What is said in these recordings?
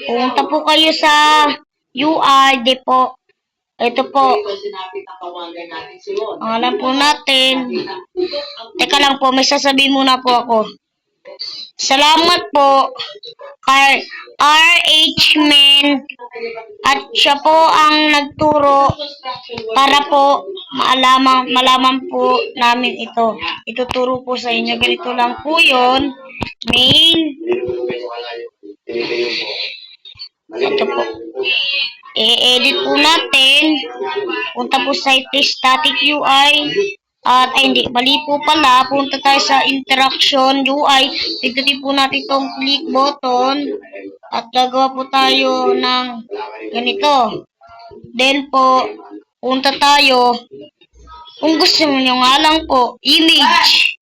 Pumunta po kayo sa UI, di po. Ito po. Alam po natin. Teka lang po, may sasabihin muna po ako. Salamat po kay RH Men at siya po ang nagturo para po malaman po namin ito. Ituturo po sa inyo. Ganito lang po yun. Main. Ito po. I-edit po natin. Punta po sa static UI. At ay hindi, mali po pala. Punta tayo sa interaction UI. Pindutin po natin itong click button. At gagawa po tayo ng ganito. Then po, punta tayo. Kung gusto nyo nga lang po, image.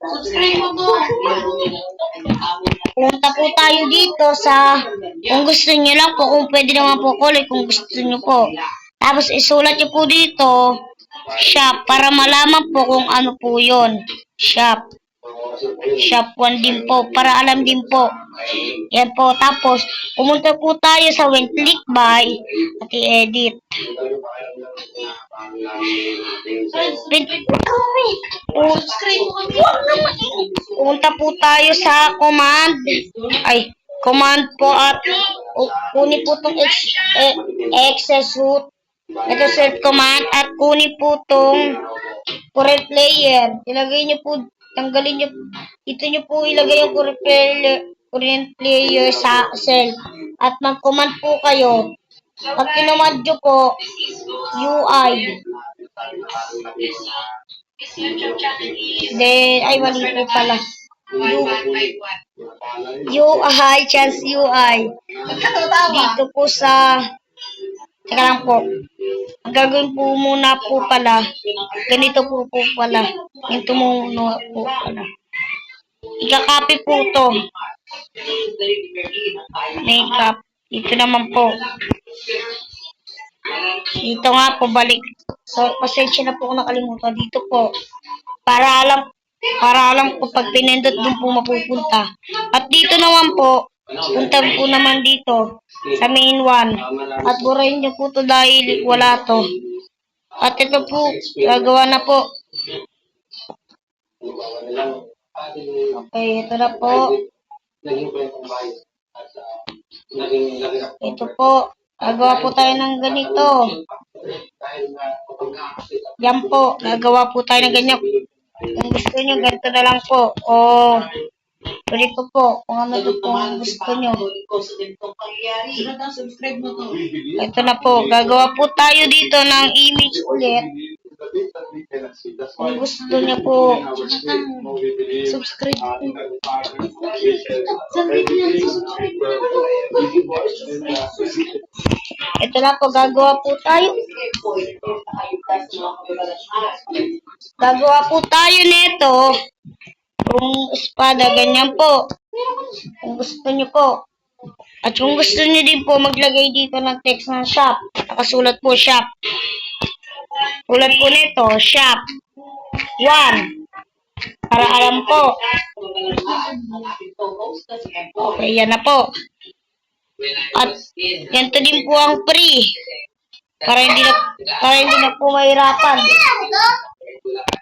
Punta po tayo dito sa, kung gusto nyo lang po, kung pwede naman po kulay, kung gusto nyo po. Tapos isulat nyo po dito, shop, para malaman po kung ano po yun. Shop. Shop 1 din po, para alam din po. Yan po. Tapos, pumunta po tayo sa when click by at i-edit. Punta po tayo sa command. Command po at kunin po itong access root. Ito set command at kunin po itong current player. Ilagay nyo po, tanggalin nyo, ito nyo po ilagay yung current player sa cell. At mag-command po kayo. Pag kinumand nyo po, UI. Then, ay mali po pala. UI, chance UI. Dito po sa, teka lang po. Ang gagawin po muna po pala, ganito po pala. Ito muna po pala. Ika-copy po ito. Makeup. Ito naman po. Dito nga po, balik. So, pasensya na po kung nakalimutan. Dito po. Para alam ko pag pinindot doon po mapupunta. At dito naman po, punta po naman dito sa main 1. At burahin nyo po ito dahil wala to. At ito po, gagawa na po. Okay, ito na po. Ito po. Gagawa po tayo ng ganito. Yan po. Gagawa po tayo ng ganyan. Kung gusto nyo, ganito na lang po. O, ganito po. Kung ano ito po gusto nyo. Ito na po. Gagawa po tayo dito ng image ulit. Kung gusto nyo po, subscribe po. Ito na po, gagawa po tayo. Gagawa po tayo nito. Kung espada, ganyan po. Kung gusto nyo po. At kung gusto nyo din po, maglagay dito ng text ng shop. Nakasulat po shop. Ulat po nito, shop 1. Para alam po. Okay, yan na po. At ganito din po ang free. Para hindi na po mahirapan.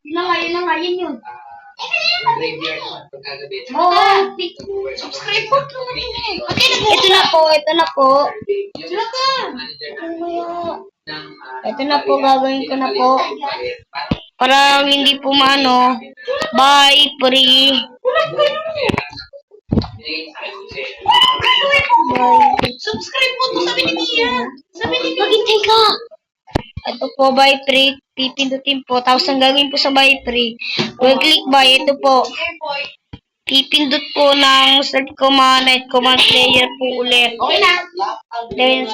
Yun na nga, yun. Subscribe po. Ito na po. Ito na po, gagawin ko na po. Para hindi po maano. Bye, free. Subscribe po to, sabi ni Mia. Maghintay ka. Ito po, buy free. Pipindutin po. Tapos ang gagawin po sa buy free. Click buy. Ito po. Pipindut po ng start command at command player po ulit. Then,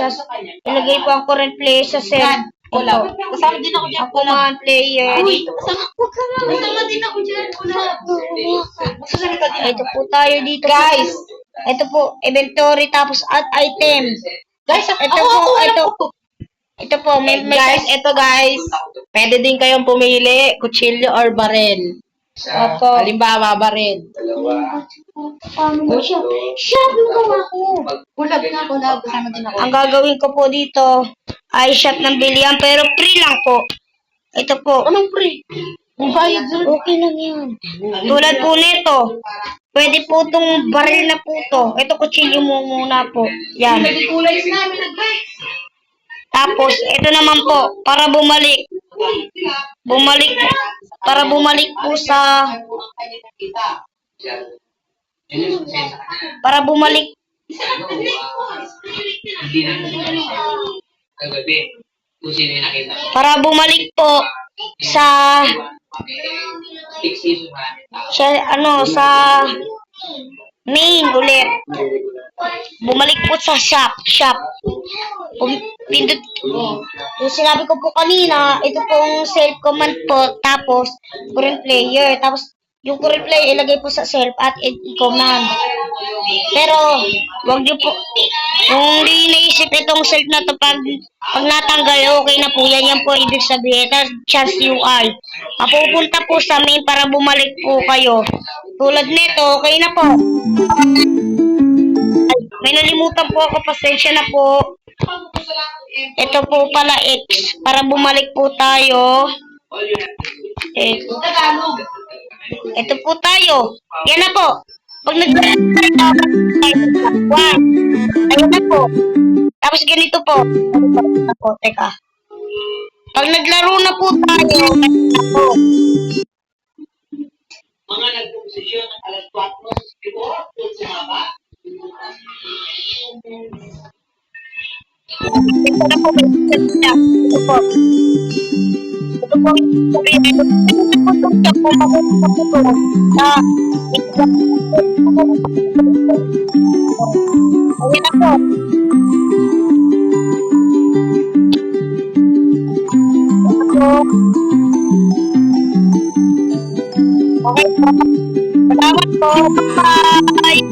ilagay po ang current player sa cell. Kulab. Kasama din ako dyan. Ako mga player. Uy, kasama din ako dyan. Kulab. Magsasalita din ako. Ito po tayo dito. Guys. Ito po, inventory tapos add item. Guys, Ito po, ito po, may Guys, ito guys. Pwede din kayong pumili, kutsilyo or baril. Opo. Halimbawa, baril. Siya, yung gawa ko. Kulab na, kulab. Kasama din ako. Ang gagawin ko po dito ay shop ng bilihan pero free lang po. Ito po. Anong free? Ang bayad dun. Okay lang yan. Tulad po nito. Pwede po itong baril na po to. Ito kutsilyo mo muna po. Yan. Pwede kulay namin nag-guys. Tapos, ito naman po, para bumalik. Para bumalik po sa, para bumalik, Kagabi, kung sino yung nakita mo. para bumalik po sa, Season sa main ulit. Bumalik po sa shop. Pindot, yung sinabi ko po kanina, ito pong self command po, tapos current player, tapos yung current player ilagay po sa self at i-command. Pero, wag niyo po, kung hindi naisip itong self na to, pag natanggal, okay na po yan. Yan po ibig sabihin, that's chance UI. Mapupunta po sa main para bumalik po kayo. Tulad nito, okay na po. Ay, may nalimutan po ako, pasensya na po. Ito po pala X, para bumalik po tayo. X. Ito po tayo. Yan na po. Pag ayun na po. Tapos ganito po. Teka. Pag naglaro na po tayo, ganito po. mga nagkomposisyon ng alas 4, siguro, sumaba. Ito na po. Ito po. Ito po. Ito po. Ayun na po. Okay po. Salamat po. Bye.